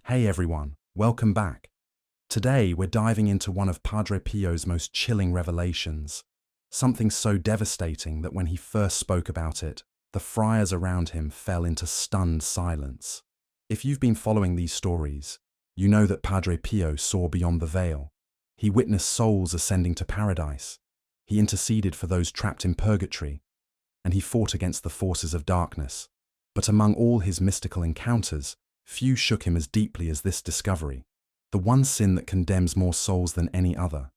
Hey everyone, welcome back. Today we're diving into one of Padre Pio's most chilling revelations, something so devastating that when he first spoke about it, the friars around him fell into stunned silence. If you've been following these stories, you know that Padre Pio saw beyond the veil. He witnessed souls ascending to paradise. He interceded for those trapped in purgatory, and he fought against the forces of darkness. But among all his mystical encounters, few shook him as deeply as this discovery. The one sin that condemns more souls than any other.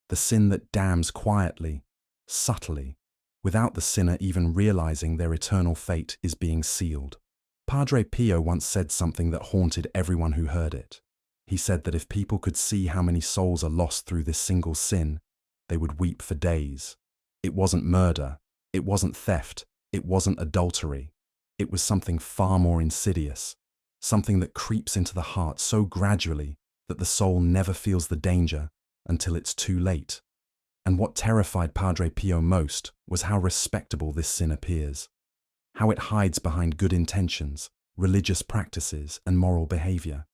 The sin that damns quietly, subtly, without the sinner even realizing their eternal fate is being sealed. Padre Pio once said something that haunted everyone who heard it. He said that if people could see how many souls are lost through this single sin, they would weep for days. It wasn't murder, it wasn't theft, it wasn't adultery. It was something far more insidious, something that creeps into the heart so gradually that the soul never feels the danger until it's too late. And what terrified Padre Pio most was how respectable this sin appears, how it hides behind good intentions, religious practices, and moral behavior,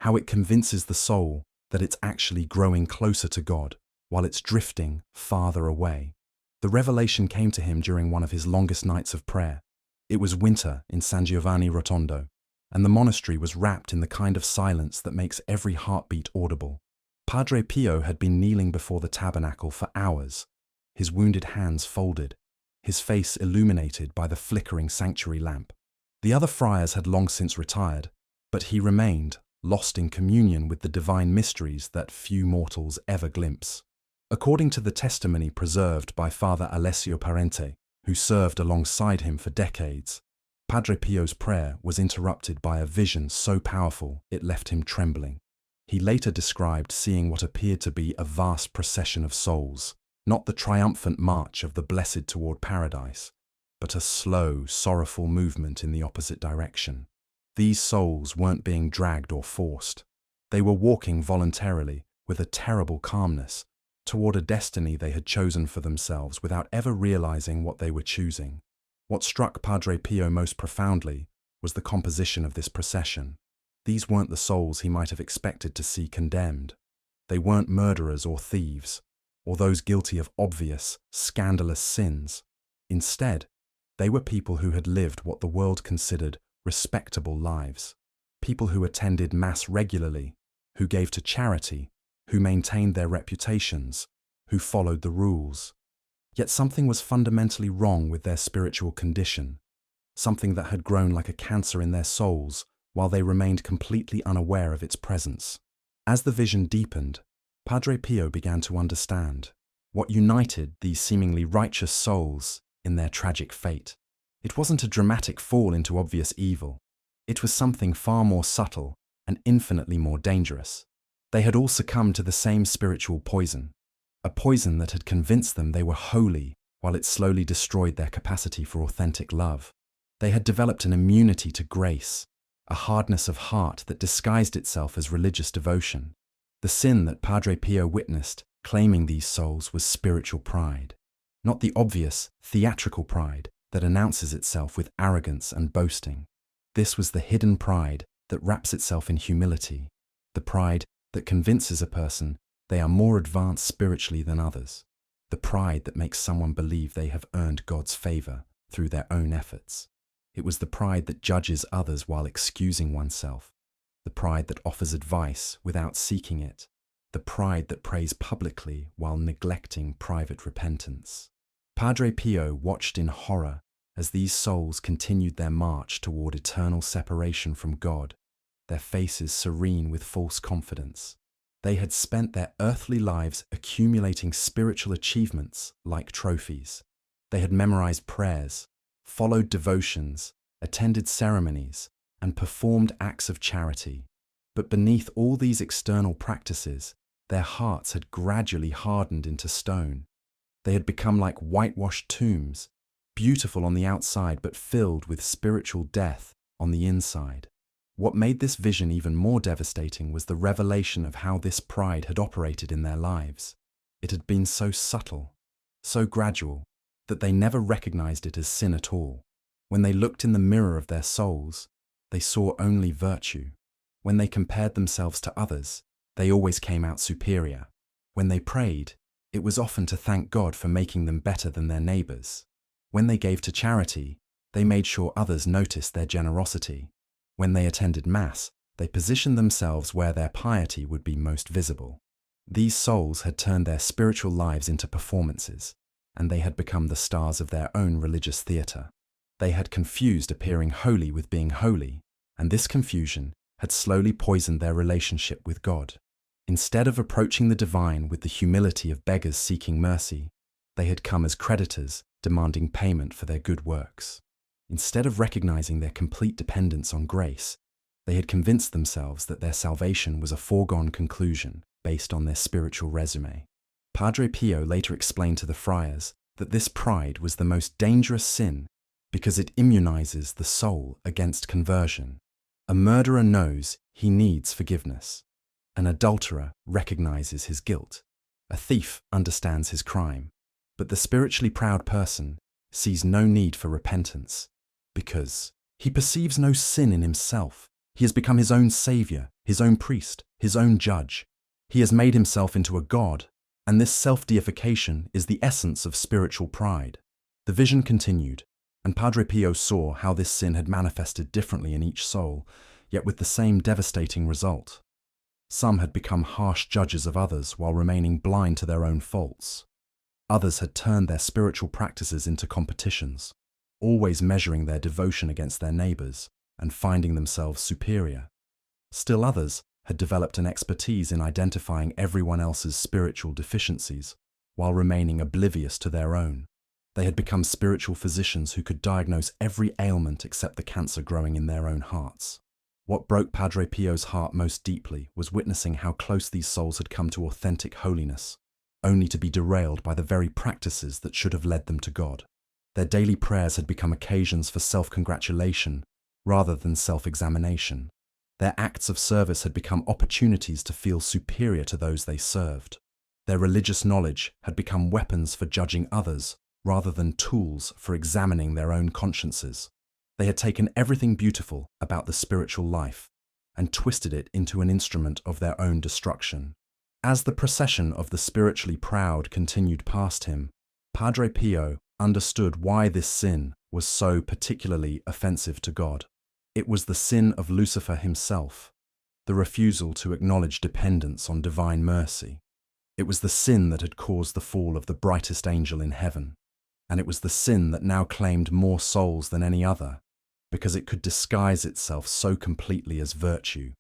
how it convinces the soul that it's actually growing closer to God while it's drifting farther away. The revelation came to him during one of his longest nights of prayer. It was winter in San Giovanni Rotondo, and the monastery was wrapped in the kind of silence that makes every heartbeat audible. Padre Pio had been kneeling before the tabernacle for hours, his wounded hands folded, his face illuminated by the flickering sanctuary lamp. The other friars had long since retired, but he remained, lost in communion with the divine mysteries that few mortals ever glimpse. According to the testimony preserved by Father Alessio Parente, who served alongside him for decades, Padre Pio's prayer was interrupted by a vision so powerful it left him trembling. He later described seeing what appeared to be a vast procession of souls, not the triumphant march of the blessed toward paradise, but a slow, sorrowful movement in the opposite direction. These souls weren't being dragged or forced. They were walking voluntarily, with a terrible calmness, toward a destiny they had chosen for themselves without ever realizing what they were choosing. What struck Padre Pio most profoundly was the composition of this procession. These weren't the souls he might have expected to see condemned. They weren't murderers or thieves, or those guilty of obvious, scandalous sins. Instead, they were people who had lived what the world considered respectable lives. People who attended Mass regularly, who gave to charity, who maintained their reputations, who followed the rules. Yet something was fundamentally wrong with their spiritual condition, something that had grown like a cancer in their souls while they remained completely unaware of its presence. As the vision deepened, Padre Pio began to understand what united these seemingly righteous souls in their tragic fate. It wasn't a dramatic fall into obvious evil. It was something far more subtle and infinitely more dangerous. They had all succumbed to the same spiritual poison, a poison that had convinced them they were holy while it slowly destroyed their capacity for authentic love. They had developed an immunity to grace, a hardness of heart that disguised itself as religious devotion. The sin that Padre Pio witnessed claiming these souls was spiritual pride, not the obvious, theatrical pride that announces itself with arrogance and boasting. This was the hidden pride that wraps itself in humility, the pride that convinces a person they are more advanced spiritually than others, the pride that makes someone believe they have earned God's favor through their own efforts. It was the pride that judges others while excusing oneself, the pride that offers advice without seeking it, the pride that prays publicly while neglecting private repentance. Padre Pio watched in horror as these souls continued their march toward eternal separation from God, their faces serene with false confidence. They had spent their earthly lives accumulating spiritual achievements like trophies. They had memorized prayers, followed devotions, attended ceremonies, and performed acts of charity. But beneath all these external practices, their hearts had gradually hardened into stone. They had become like whitewashed tombs, beautiful on the outside but filled with spiritual death on the inside. What made this vision even more devastating was the revelation of how this pride had operated in their lives. It had been so subtle, so gradual, that they never recognized it as sin at all. When they looked in the mirror of their souls, they saw only virtue. When they compared themselves to others, they always came out superior. When they prayed, it was often to thank God for making them better than their neighbors. When they gave to charity, they made sure others noticed their generosity. When they attended Mass, they positioned themselves where their piety would be most visible. These souls had turned their spiritual lives into performances, and they had become the stars of their own religious theatre. They had confused appearing holy with being holy, and this confusion had slowly poisoned their relationship with God. Instead of approaching the divine with the humility of beggars seeking mercy, they had come as creditors demanding payment for their good works. Instead of recognizing their complete dependence on grace, they had convinced themselves that their salvation was a foregone conclusion based on their spiritual resume. Padre Pio later explained to the friars that this pride was the most dangerous sin because it immunizes the soul against conversion. A murderer knows he needs forgiveness. An adulterer recognizes his guilt. A thief understands his crime. But the spiritually proud person sees no need for repentance because he perceives no sin in himself. He has become his own savior, his own priest, his own judge. He has made himself into a god, and this self-deification is the essence of spiritual pride. The vision continued, and Padre Pio saw how this sin had manifested differently in each soul, yet with the same devastating result. Some had become harsh judges of others while remaining blind to their own faults. Others had turned their spiritual practices into competitions, always measuring their devotion against their neighbors and finding themselves superior. Still others had developed an expertise in identifying everyone else's spiritual deficiencies while remaining oblivious to their own. They had become spiritual physicians who could diagnose every ailment except the cancer growing in their own hearts. What broke Padre Pio's heart most deeply was witnessing how close these souls had come to authentic holiness, only to be derailed by the very practices that should have led them to God. Their daily prayers had become occasions for self-congratulation rather than self-examination. Their acts of service had become opportunities to feel superior to those they served. Their religious knowledge had become weapons for judging others rather than tools for examining their own consciences. They had taken everything beautiful about the spiritual life and twisted it into an instrument of their own destruction. As the procession of the spiritually proud continued past him, Padre Pio understood why this sin was so particularly offensive to God. It was the sin of Lucifer himself, the refusal to acknowledge dependence on divine mercy. It was the sin that had caused the fall of the brightest angel in heaven, and it was the sin that now claimed more souls than any other, because it could disguise itself so completely as virtue.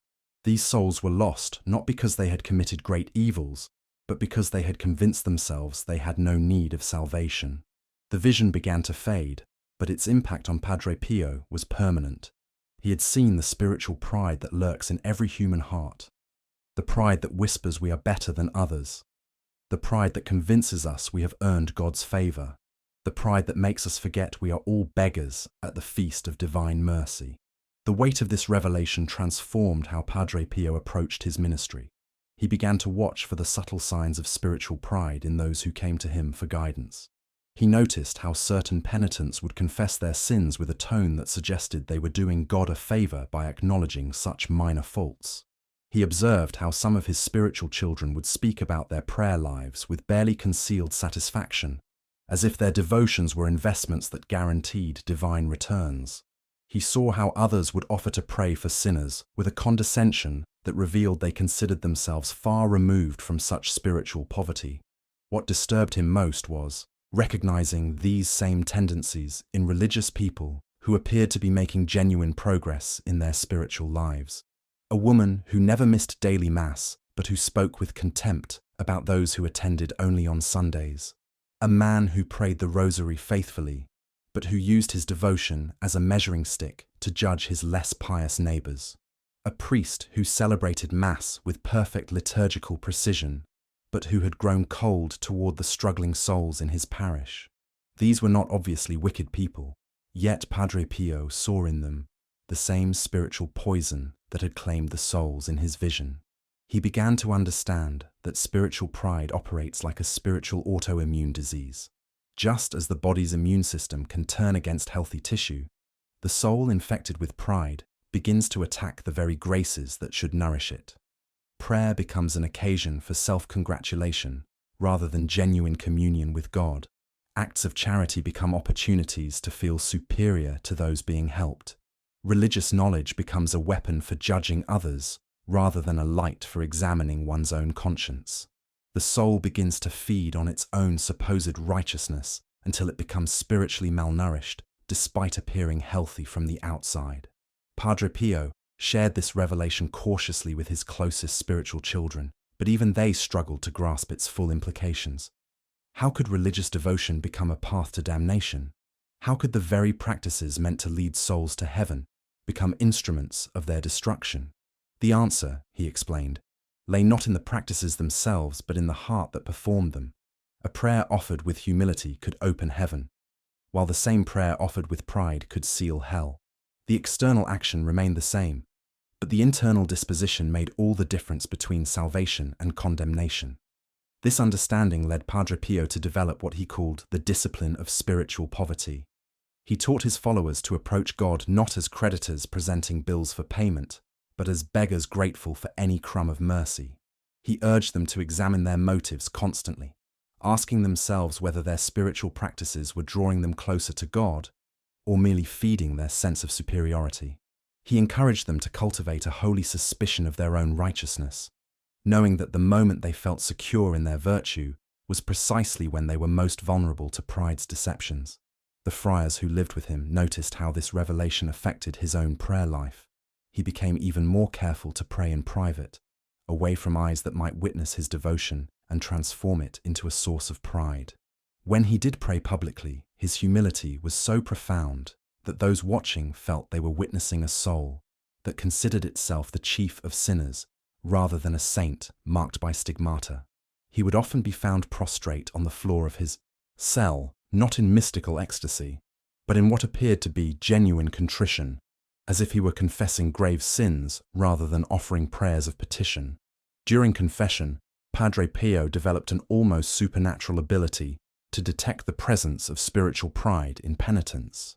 These souls were lost not because they had committed great evils, but because they had convinced themselves they had no need of salvation. The vision began to fade, but its impact on Padre Pio was permanent. He had seen the spiritual pride that lurks in every human heart, the pride that whispers we are better than others, the pride that convinces us we have earned God's favor, the pride that makes us forget we are all beggars at the feast of divine mercy. The weight of this revelation transformed how Padre Pio approached his ministry. He began to watch for the subtle signs of spiritual pride in those who came to him for guidance. He noticed how certain penitents would confess their sins with a tone that suggested they were doing God a favor by acknowledging such minor faults. He observed how some of his spiritual children would speak about their prayer lives with barely concealed satisfaction, as if their devotions were investments that guaranteed divine returns. He saw how others would offer to pray for sinners with a condescension that revealed they considered themselves far removed from such spiritual poverty. What disturbed him most was recognizing these same tendencies in religious people who appeared to be making genuine progress in their spiritual lives. A woman who never missed daily mass, but who spoke with contempt about those who attended only on Sundays. A man who prayed the rosary faithfully, but who used his devotion as a measuring stick to judge his less pious neighbors. A priest who celebrated Mass with perfect liturgical precision, but who had grown cold toward the struggling souls in his parish. These were not obviously wicked people, yet Padre Pio saw in them the same spiritual poison that had claimed the souls in his vision. He began to understand that spiritual pride operates like a spiritual autoimmune disease. Just as the body's immune system can turn against healthy tissue, the soul infected with pride begins to attack the very graces that should nourish it. Prayer becomes an occasion for self-congratulation rather than genuine communion with God. Acts of charity become opportunities to feel superior to those being helped. Religious knowledge becomes a weapon for judging others rather than a light for examining one's own conscience. The soul begins to feed on its own supposed righteousness until it becomes spiritually malnourished, despite appearing healthy from the outside. Padre Pio shared this revelation cautiously with his closest spiritual children, but even they struggled to grasp its full implications. How could religious devotion become a path to damnation? How could the very practices meant to lead souls to heaven become instruments of their destruction? The answer, he explained, lay not in the practices themselves but in the heart that performed them. A prayer offered with humility could open heaven, while the same prayer offered with pride could seal hell. The external action remained the same, but the internal disposition made all the difference between salvation and condemnation. This understanding led Padre Pio to develop what he called the discipline of spiritual poverty. He taught his followers to approach God not as creditors presenting bills for payment, but as beggars grateful for any crumb of mercy. He urged them to examine their motives constantly, asking themselves whether their spiritual practices were drawing them closer to God or merely feeding their sense of superiority. He encouraged them to cultivate a holy suspicion of their own righteousness, knowing that the moment they felt secure in their virtue was precisely when they were most vulnerable to pride's deceptions. The friars who lived with him noticed how this revelation affected his own prayer life. He became even more careful to pray in private, away from eyes that might witness his devotion and transform it into a source of pride. When he did pray publicly, his humility was so profound that those watching felt they were witnessing a soul that considered itself the chief of sinners rather than a saint marked by stigmata. He would often be found prostrate on the floor of his cell, not in mystical ecstasy, but in what appeared to be genuine contrition, as if he were confessing grave sins rather than offering prayers of petition. During confession, Padre Pio developed an almost supernatural ability to detect the presence of spiritual pride in penitents.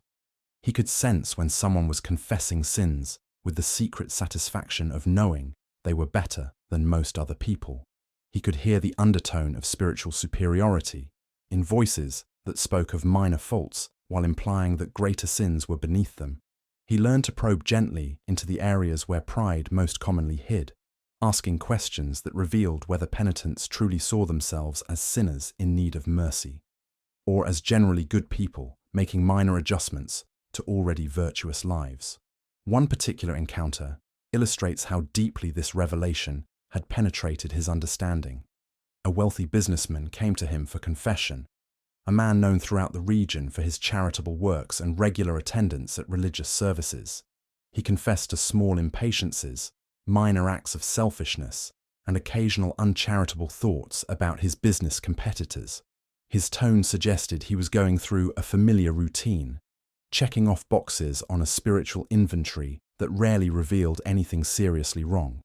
He could sense when someone was confessing sins with the secret satisfaction of knowing they were better than most other people. He could hear the undertone of spiritual superiority in voices that spoke of minor faults while implying that greater sins were beneath them. He learned to probe gently into the areas where pride most commonly hid, asking questions that revealed whether penitents truly saw themselves as sinners in need of mercy, or as generally good people making minor adjustments to already virtuous lives. One particular encounter illustrates how deeply this revelation had penetrated his understanding. A wealthy businessman came to him for confession, a man known throughout the region for his charitable works and regular attendance at religious services. He confessed to small impatiences, minor acts of selfishness, and occasional uncharitable thoughts about his business competitors. His tone suggested he was going through a familiar routine, checking off boxes on a spiritual inventory that rarely revealed anything seriously wrong.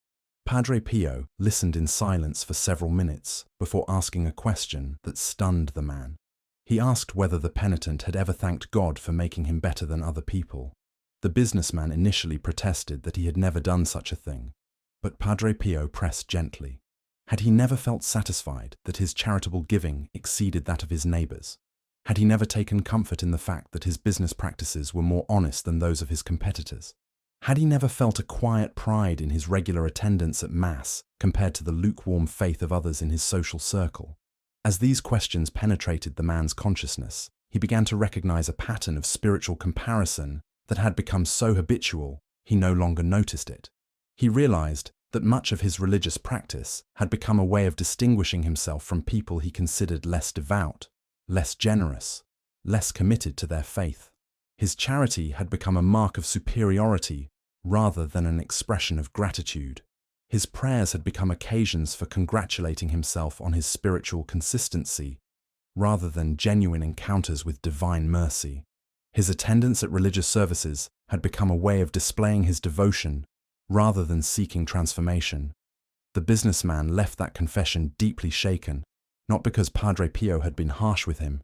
Padre Pio listened in silence for several minutes before asking a question that stunned the man. He asked whether the penitent had ever thanked God for making him better than other people. The businessman initially protested that he had never done such a thing, but Padre Pio pressed gently. Had he never felt satisfied that his charitable giving exceeded that of his neighbors? Had he never taken comfort in the fact that his business practices were more honest than those of his competitors? Had he never felt a quiet pride in his regular attendance at Mass compared to the lukewarm faith of others in his social circle? As these questions penetrated the man's consciousness, he began to recognize a pattern of spiritual comparison that had become so habitual he no longer noticed it. He realized that much of his religious practice had become a way of distinguishing himself from people he considered less devout, less generous, less committed to their faith. His charity had become a mark of superiority rather than an expression of gratitude. His prayers had become occasions for congratulating himself on his spiritual consistency rather than genuine encounters with divine mercy. His attendance at religious services had become a way of displaying his devotion rather than seeking transformation. The businessman left that confession deeply shaken, not because Padre Pio had been harsh with him,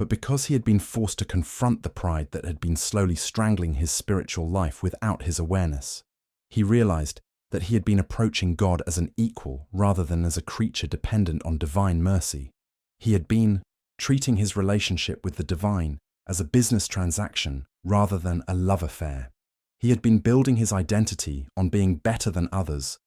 but because he had been forced to confront the pride that had been slowly strangling his spiritual life without his awareness. He realized that he had been approaching God as an equal rather than as a creature dependent on divine mercy. He had been treating his relationship with the divine as a business transaction rather than a love affair. He had been building his identity on being better than others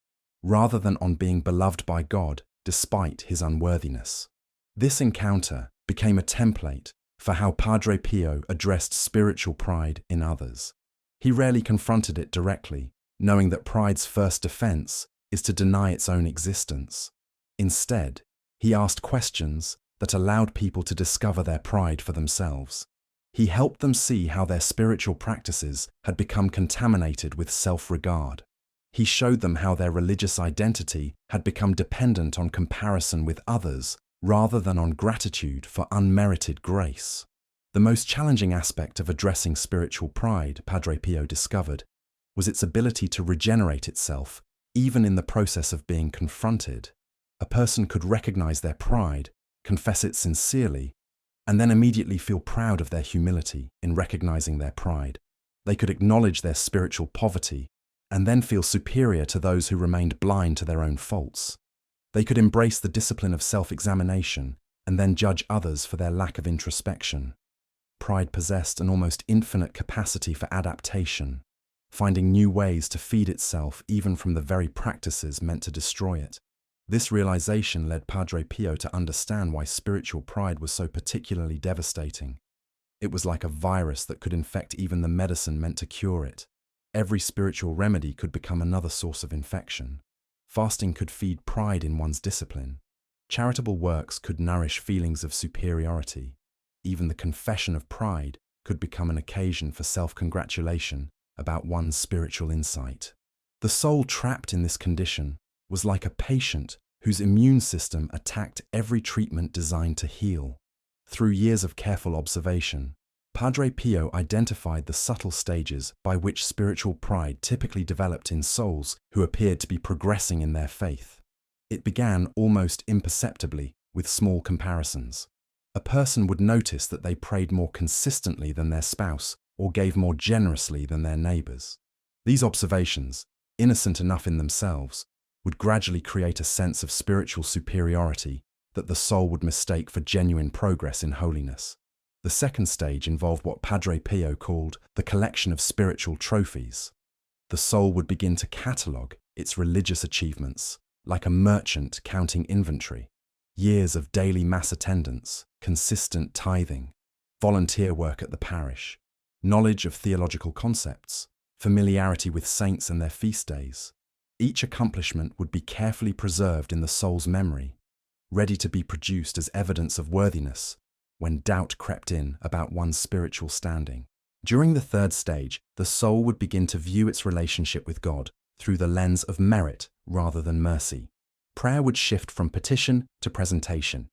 rather than on being beloved by God despite his unworthiness. This encounter became a template for how Padre Pio addressed spiritual pride in others. He rarely confronted it directly, knowing that pride's first defense is to deny its own existence. Instead, he asked questions that allowed people to discover their pride for themselves. He helped them see how their spiritual practices had become contaminated with self-regard. He showed them how their religious identity had become dependent on comparison with others rather than on gratitude for unmerited grace. The most challenging aspect of addressing spiritual pride, Padre Pio discovered, was its ability to regenerate itself, even in the process of being confronted. A person could recognize their pride, confess it sincerely, and then immediately feel proud of their humility in recognizing their pride. They could acknowledge their spiritual poverty and then feel superior to those who remained blind to their own faults. They could embrace the discipline of self-examination and then judge others for their lack of introspection. Pride possessed an almost infinite capacity for adaptation, finding new ways to feed itself even from the very practices meant to destroy it. This realization led Padre Pio to understand why spiritual pride was so particularly devastating. It was like a virus that could infect even the medicine meant to cure it. Every spiritual remedy could become another source of infection. Fasting could feed pride in one's discipline. Charitable works could nourish feelings of superiority. Even the confession of pride could become an occasion for self-congratulation about one's spiritual insight. The soul trapped in this condition was like a patient whose immune system attacked every treatment designed to heal. Through years of careful observation, Padre Pio identified the subtle stages by which spiritual pride typically developed in souls who appeared to be progressing in their faith. It began almost imperceptibly with small comparisons. A person would notice that they prayed more consistently than their spouse or gave more generously than their neighbors. These observations, innocent enough in themselves, would gradually create a sense of spiritual superiority that the soul would mistake for genuine progress in holiness. The second stage involved what Padre Pio called the collection of spiritual trophies. The soul would begin to catalogue its religious achievements, like a merchant counting inventory. Years of daily mass attendance, consistent tithing, volunteer work at the parish, knowledge of theological concepts, familiarity with saints and their feast days. Each accomplishment would be carefully preserved in the soul's memory, ready to be produced as evidence of worthiness when doubt crept in about one's spiritual standing. During the third stage, the soul would begin to view its relationship with God through the lens of merit rather than mercy. Prayer would shift from petition to presentation,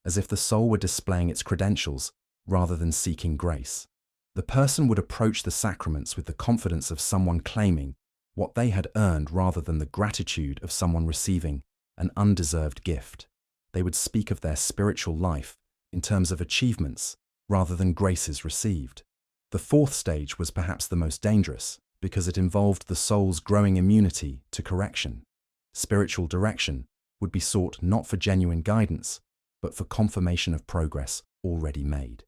as if the soul were displaying its credentials rather than seeking grace. The person would approach the sacraments with the confidence of someone claiming what they had earned rather than the gratitude of someone receiving an undeserved gift. They would speak of their spiritual life in terms of achievements rather than graces received. The fourth stage was perhaps the most dangerous because it involved the soul's growing immunity to correction. Spiritual direction would be sought not for genuine guidance, but for confirmation of progress already made.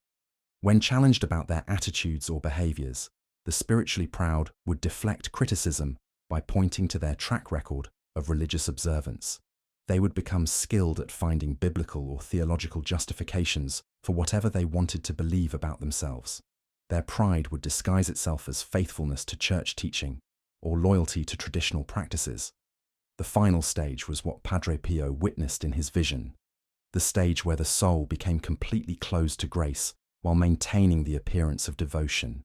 When challenged about their attitudes or behaviors, the spiritually proud would deflect criticism by pointing to their track record of religious observance. They would become skilled at finding biblical or theological justifications for whatever they wanted to believe about themselves. Their pride would disguise itself as faithfulness to church teaching or loyalty to traditional practices. The final stage was what Padre Pio witnessed in his vision, the stage where the soul became completely closed to grace while maintaining the appearance of devotion.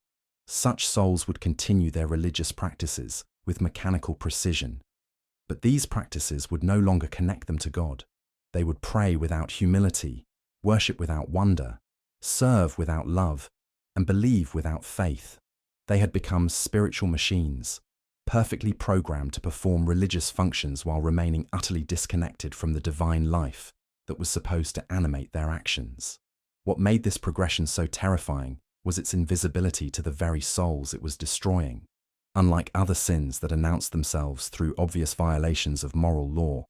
Such souls would continue their religious practices with mechanical precision, but these practices would no longer connect them to God. They would pray without humility, worship without wonder, serve without love, and believe without faith. They had become spiritual machines, perfectly programmed to perform religious functions while remaining utterly disconnected from the divine life that was supposed to animate their actions. What made this progression so terrifying was its invisibility to the very souls it was destroying. Unlike other sins that announced themselves through obvious violations of moral law,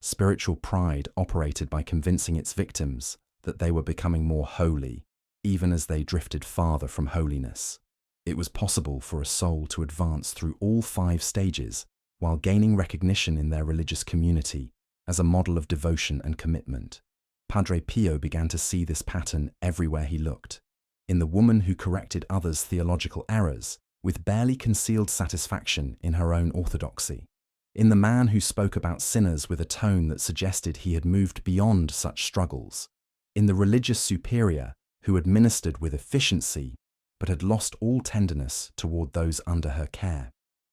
spiritual pride operated by convincing its victims that they were becoming more holy, even as they drifted farther from holiness. It was possible for a soul to advance through all 5 stages while gaining recognition in their religious community as a model of devotion and commitment. Padre Pio began to see this pattern everywhere he looked. In the woman who corrected others' theological errors with barely concealed satisfaction in her own orthodoxy. In the man who spoke about sinners with a tone that suggested he had moved beyond such struggles. In the religious superior who administered with efficiency but had lost all tenderness toward those under her care.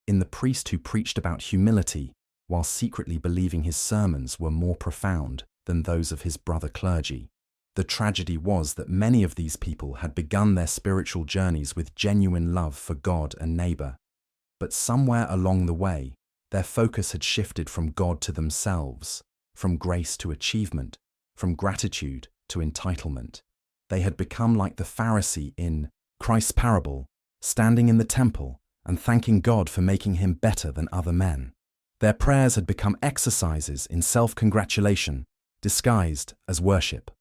In the priest who preached about humility while secretly believing his sermons were more profound than those of his brother clergy. The tragedy was that many of these people had begun their spiritual journeys with genuine love for God and neighbor. But somewhere along the way, their focus had shifted from God to themselves, from grace to achievement, from gratitude to entitlement. They had become like the Pharisee in Christ's parable, standing in the temple and thanking God for making him better than other men. Their prayers had become exercises in self-congratulation, disguised as worship.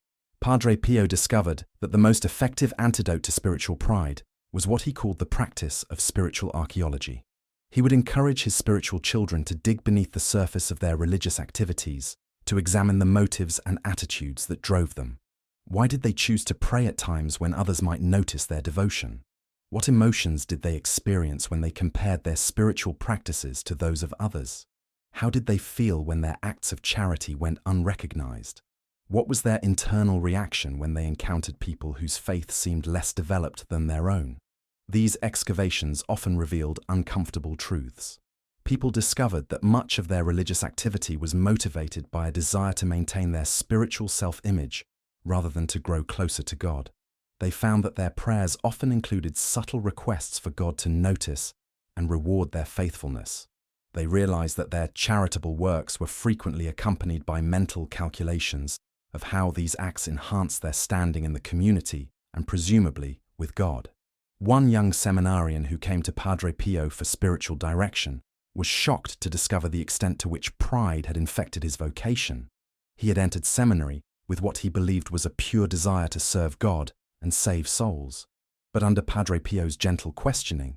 Padre Pio discovered that the most effective antidote to spiritual pride was what he called the practice of spiritual archaeology. He would encourage his spiritual children to dig beneath the surface of their religious activities, to examine the motives and attitudes that drove them. Why did they choose to pray at times when others might notice their devotion? What emotions did they experience when they compared their spiritual practices to those of others? How did they feel when their acts of charity went unrecognized? What was their internal reaction when they encountered people whose faith seemed less developed than their own? These excavations often revealed uncomfortable truths. People discovered that much of their religious activity was motivated by a desire to maintain their spiritual self-image rather than to grow closer to God. They found that their prayers often included subtle requests for God to notice and reward their faithfulness. They realized that their charitable works were frequently accompanied by mental calculations of how these acts enhanced their standing in the community and presumably with God. One young seminarian who came to Padre Pio for spiritual direction was shocked to discover the extent to which pride had infected his vocation. He had entered seminary with what he believed was a pure desire to serve God and save souls. But under Padre Pio's gentle questioning,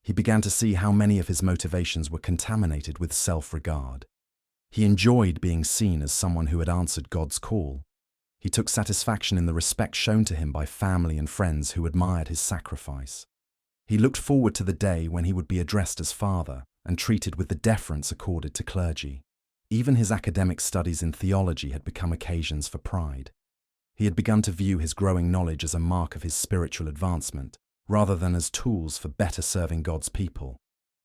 he began to see how many of his motivations were contaminated with self-regard. He enjoyed being seen as someone who had answered God's call. He took satisfaction in the respect shown to him by family and friends who admired his sacrifice. He looked forward to the day when he would be addressed as father and treated with the deference accorded to clergy. Even his academic studies in theology had become occasions for pride. He had begun to view his growing knowledge as a mark of his spiritual advancement, rather than as tools for better serving God's people.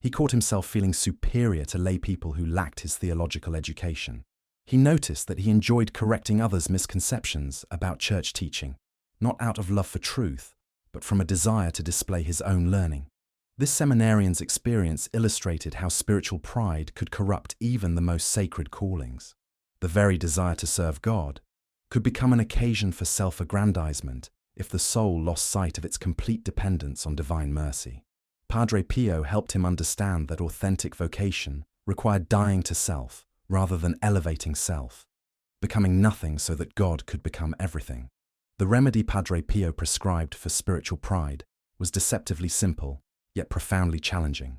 He caught himself feeling superior to lay people who lacked his theological education. He noticed that he enjoyed correcting others' misconceptions about church teaching, not out of love for truth, but from a desire to display his own learning. This seminarian's experience illustrated how spiritual pride could corrupt even the most sacred callings. The very desire to serve God could become an occasion for self-aggrandizement if the soul lost sight of its complete dependence on divine mercy. Padre Pio helped him understand that authentic vocation required dying to self rather than elevating self, becoming nothing so that God could become everything. The remedy Padre Pio prescribed for spiritual pride was deceptively simple, yet profoundly challenging.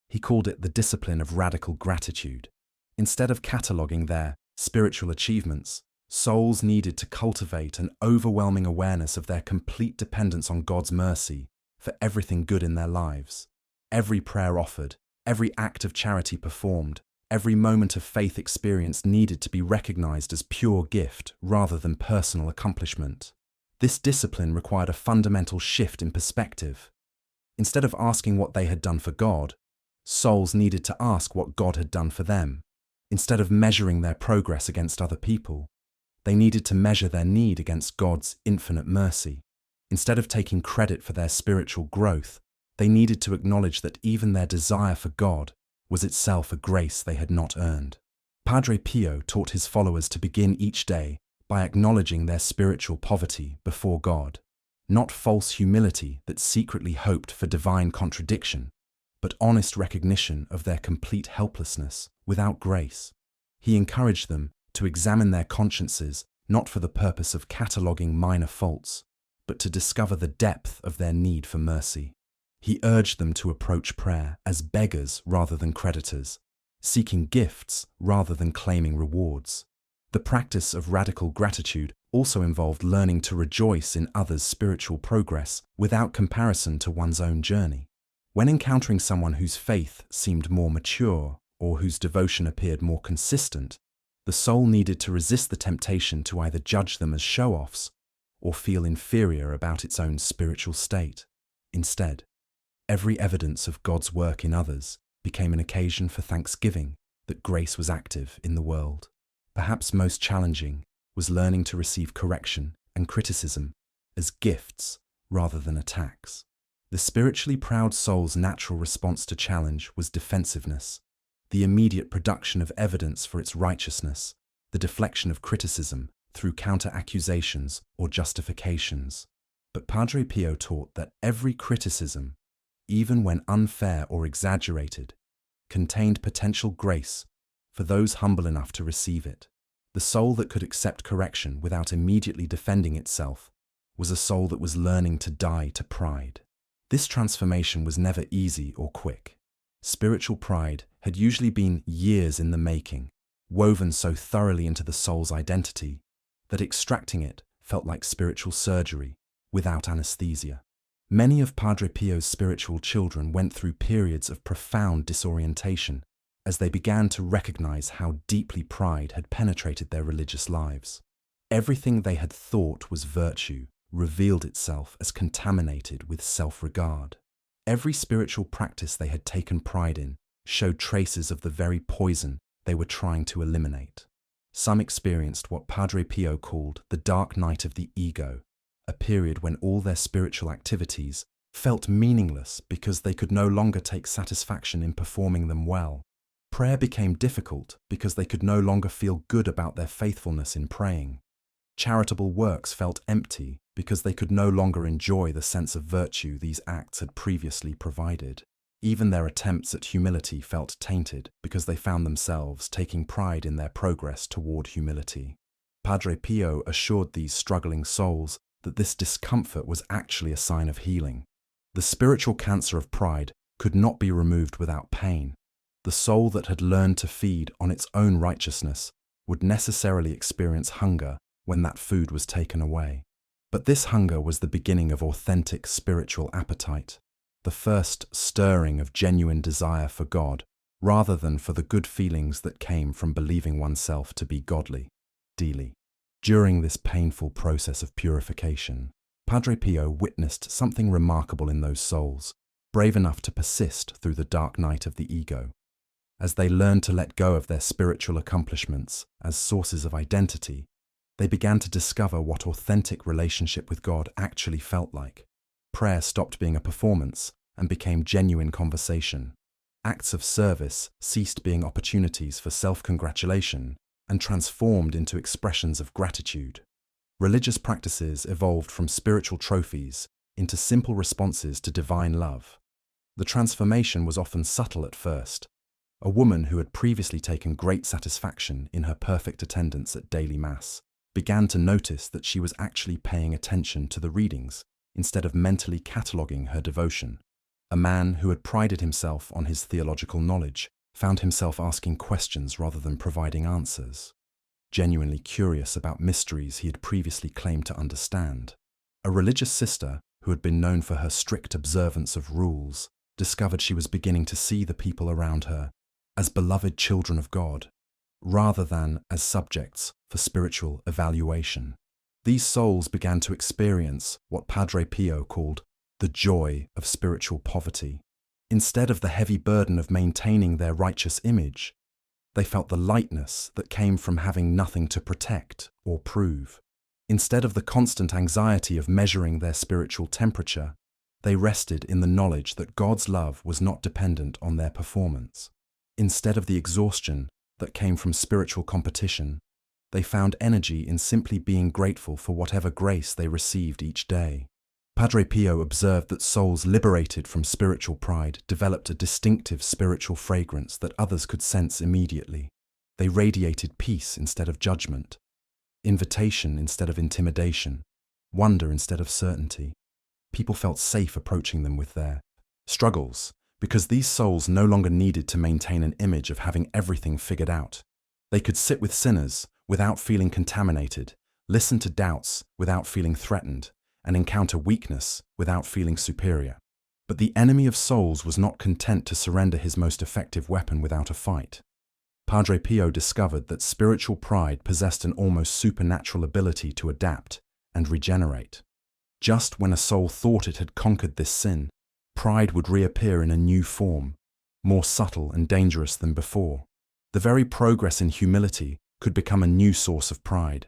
He called it the discipline of radical gratitude. Instead of cataloguing their spiritual achievements, souls needed to cultivate an overwhelming awareness of their complete dependence on God's mercy for everything good in their lives. Every prayer offered, every act of charity performed, every moment of faith experienced needed to be recognized as pure gift rather than personal accomplishment. This discipline required a fundamental shift in perspective. Instead of asking what they had done for God, souls needed to ask what God had done for them. Instead of measuring their progress against other people, they needed to measure their need against God's infinite mercy. Instead of taking credit for their spiritual growth, they needed to acknowledge that even their desire for God was itself a grace they had not earned. Padre Pio taught his followers to begin each day by acknowledging their spiritual poverty before God. Not false humility that secretly hoped for divine contradiction, but honest recognition of their complete helplessness without grace. He encouraged them to examine their consciences not for the purpose of cataloguing minor faults, but to discover the depth of their need for mercy. He urged them to approach prayer as beggars rather than creditors, seeking gifts rather than claiming rewards. The practice of radical gratitude also involved learning to rejoice in others' spiritual progress without comparison to one's own journey. When encountering someone whose faith seemed more mature or whose devotion appeared more consistent, the soul needed to resist the temptation to either judge them as show-offs or feel inferior about its own spiritual state. Instead, every evidence of God's work in others became an occasion for thanksgiving that grace was active in the world. Perhaps most challenging was learning to receive correction and criticism as gifts rather than attacks. The spiritually proud soul's natural response to challenge was defensiveness, the immediate production of evidence for its righteousness, the deflection of criticism through counter-accusations or justifications. But Padre Pio taught that every criticism, even when unfair or exaggerated, contained potential grace for those humble enough to receive it. The soul that could accept correction without immediately defending itself was a soul that was learning to die to pride. This transformation was never easy or quick. Spiritual pride had usually been years in the making, woven so thoroughly into the soul's identity that extracting it felt like spiritual surgery without anesthesia. Many of Padre Pio's spiritual children went through periods of profound disorientation as they began to recognize how deeply pride had penetrated their religious lives. Everything they had thought was virtue revealed itself as contaminated with self-regard. Every spiritual practice they had taken pride in showed traces of the very poison they were trying to eliminate. Some experienced what Padre Pio called the dark night of the ego, a period when all their spiritual activities felt meaningless because they could no longer take satisfaction in performing them well. Prayer became difficult because they could no longer feel good about their faithfulness in praying. Charitable works felt empty because they could no longer enjoy the sense of virtue these acts had previously provided. Even their attempts at humility felt tainted because they found themselves taking pride in their progress toward humility. Padre Pio assured these struggling souls that this discomfort was actually a sign of healing. The spiritual cancer of pride could not be removed without pain. The soul that had learned to feed on its own righteousness would necessarily experience hunger when that food was taken away. But this hunger was the beginning of authentic spiritual appetite, the first stirring of genuine desire for God, rather than for the good feelings that came from believing oneself to be godly. Daily. During this painful process of purification, Padre Pio witnessed something remarkable in those souls, brave enough to persist through the dark night of the ego. As they learned to let go of their spiritual accomplishments as sources of identity, they began to discover what authentic relationship with God actually felt like. Prayer stopped being a performance and became genuine conversation. Acts of service ceased being opportunities for self-congratulation and transformed into expressions of gratitude. Religious practices evolved from spiritual trophies into simple responses to divine love. The transformation was often subtle at first. A woman who had previously taken great satisfaction in her perfect attendance at daily Mass began to notice that she was actually paying attention to the readings instead of mentally cataloguing her devotion. A man who had prided himself on his theological knowledge found himself asking questions rather than providing answers, genuinely curious about mysteries he had previously claimed to understand. A religious sister who had been known for her strict observance of rules discovered she was beginning to see the people around her as beloved children of God, rather than as subjects for spiritual evaluation. These souls began to experience what Padre Pio called the joy of spiritual poverty. Instead of the heavy burden of maintaining their righteous image, they felt the lightness that came from having nothing to protect or prove. Instead of the constant anxiety of measuring their spiritual temperature, they rested in the knowledge that God's love was not dependent on their performance. Instead of the exhaustion that came from spiritual competition, They found energy in simply being grateful for whatever grace they received each day. Padre Pio observed that souls liberated from spiritual pride developed a distinctive spiritual fragrance that others could sense immediately. They radiated peace instead of judgment, invitation instead of intimidation, wonder instead of certainty. People felt safe approaching them with their struggles, because these souls no longer needed to maintain an image of having everything figured out. They could sit with sinners without feeling contaminated, listen to doubts without feeling threatened, and encounter weakness without feeling superior. But the enemy of souls was not content to surrender his most effective weapon without a fight. Padre Pio discovered that spiritual pride possessed an almost supernatural ability to adapt and regenerate. Just when a soul thought it had conquered this sin, pride would reappear in a new form, more subtle and dangerous than before. The very progress in humility could become a new source of pride.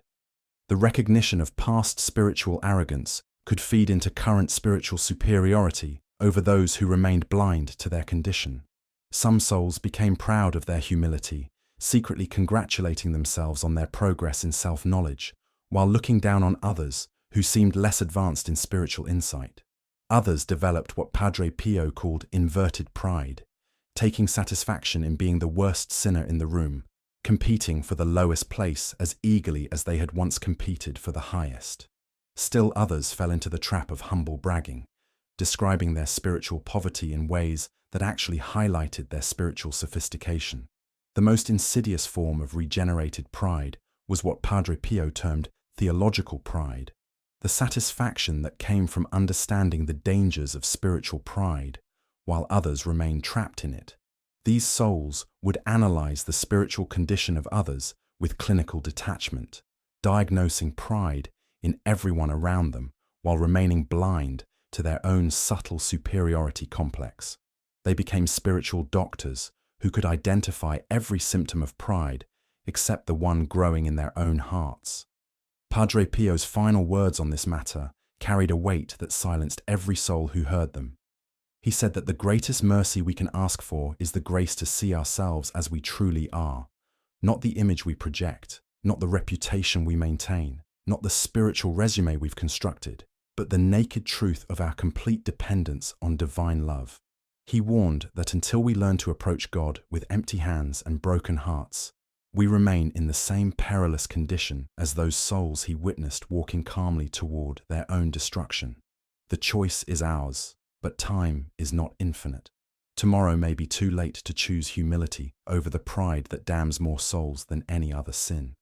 The recognition of past spiritual arrogance could feed into current spiritual superiority over those who remained blind to their condition. Some souls became proud of their humility, secretly congratulating themselves on their progress in self-knowledge, while looking down on others who seemed less advanced in spiritual insight. Others developed what Padre Pio called inverted pride, taking satisfaction in being the worst sinner in the room, competing for the lowest place as eagerly as they had once competed for the highest. Still others fell into the trap of humble bragging, describing their spiritual poverty in ways that actually highlighted their spiritual sophistication. The most insidious form of regenerated pride was what Padre Pio termed theological pride, the satisfaction that came from understanding the dangers of spiritual pride, while others remained trapped in it. These souls would analyze the spiritual condition of others with clinical detachment, diagnosing pride in everyone around them while remaining blind to their own subtle superiority complex. They became spiritual doctors who could identify every symptom of pride except the one growing in their own hearts. Padre Pio's final words on this matter carried a weight that silenced every soul who heard them. He said that the greatest mercy we can ask for is the grace to see ourselves as we truly are, not the image we project, not the reputation we maintain, not the spiritual resume we've constructed, but the naked truth of our complete dependence on divine love. He warned that until we learn to approach God with empty hands and broken hearts, we remain in the same perilous condition as those souls he witnessed walking calmly toward their own destruction. The choice is ours, but time is not infinite. Tomorrow may be too late to choose humility over the pride that damns more souls than any other sin.